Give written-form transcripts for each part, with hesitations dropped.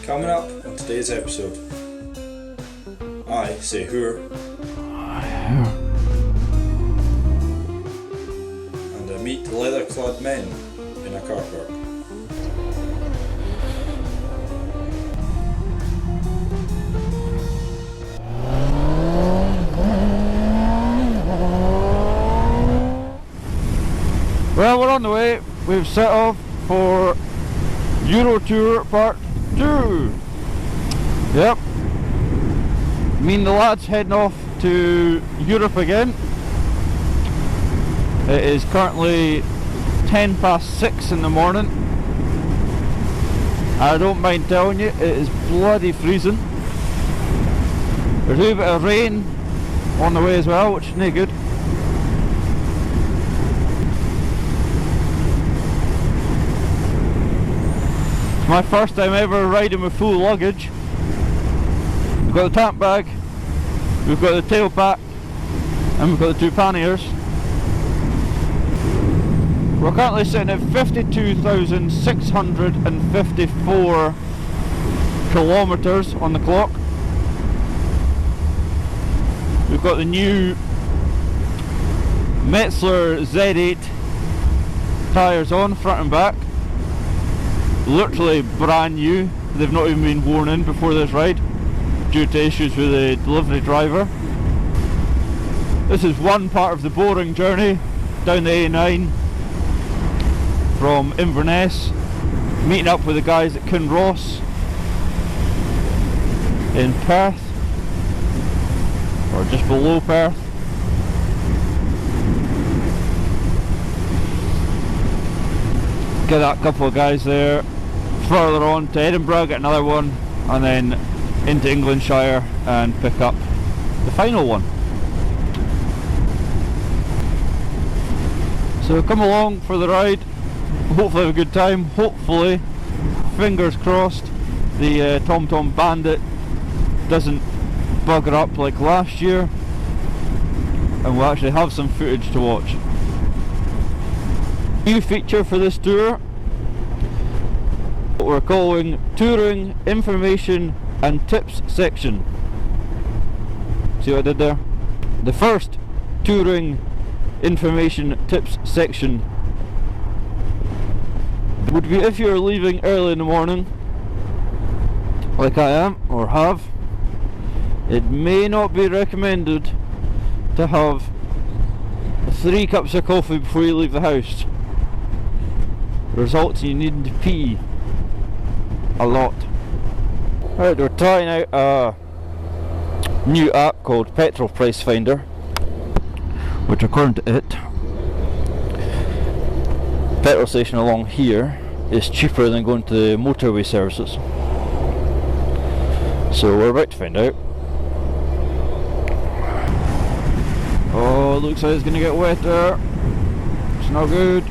Coming up on today's episode, I say hoor. And I meet leather-clad men in a car park. Well, we're on the way. We've set off for Euro Tour Part 2. Yep. Me and the lads heading off to Europe again. It is currently 6:10 in the morning. I don't mind telling you, it is bloody freezing. There's a wee bit of rain on the way as well, which is no good. My first time ever riding with full luggage. We've got the tank bag, we've got the tail pack, and we've got the two panniers. We're currently sitting at 52,654 kilometres on the clock. We've got the new Metzler Z8 tyres on, front and back. Literally brand new. They've not even been worn in before this ride due to issues with the delivery driver. This is one part of the boring journey down the A9 from Inverness, meeting up with the guys at Kinross in Perth, or just below Perth. Get that couple of guys there. Further on to Edinburgh, get another one, and then into Englandshire and pick up the final one. So come along for the ride, hopefully have a good time, hopefully, fingers crossed, the TomTom Bandit doesn't bugger up like last year and we'll actually have some footage to watch. New feature for this tour, what we're calling Touring Information and Tips section. See what I did there? The first Touring Information Tips section would be if you're leaving early in the morning, like I am, or have. It may not be recommended to have 3 cups of coffee before you leave the house. Results in you needing to pee a lot. Right, we're trying out a new app called Petrol Price Finder, which according to it, petrol station along here is cheaper than going to the motorway services. So we're about to find out. Oh, it looks like it's going to get wetter. It's not good.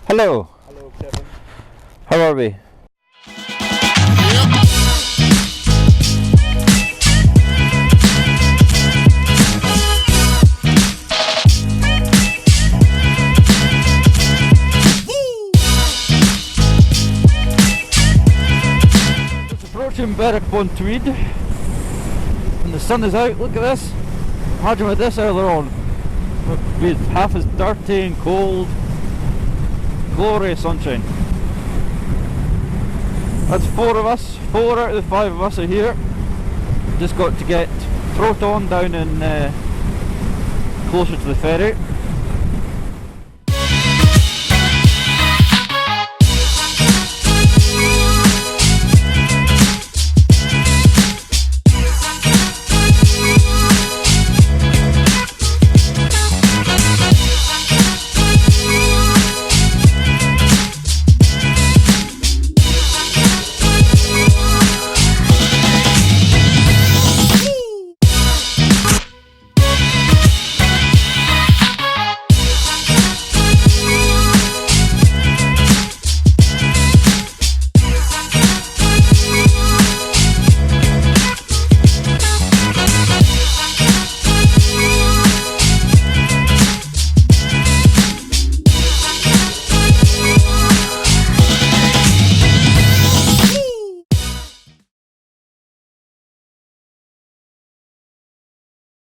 Hello. Hello, Kevin. How are we? It's approaching Berwick-upon-Tweed and the sun is out. Look at this. Imagine with this earlier on. It'd be half as dirty and cold. Glorious sunshine. That's 4 of us. 4 out of the 5 of us are here. Just got to get Proton down in closer to the ferry.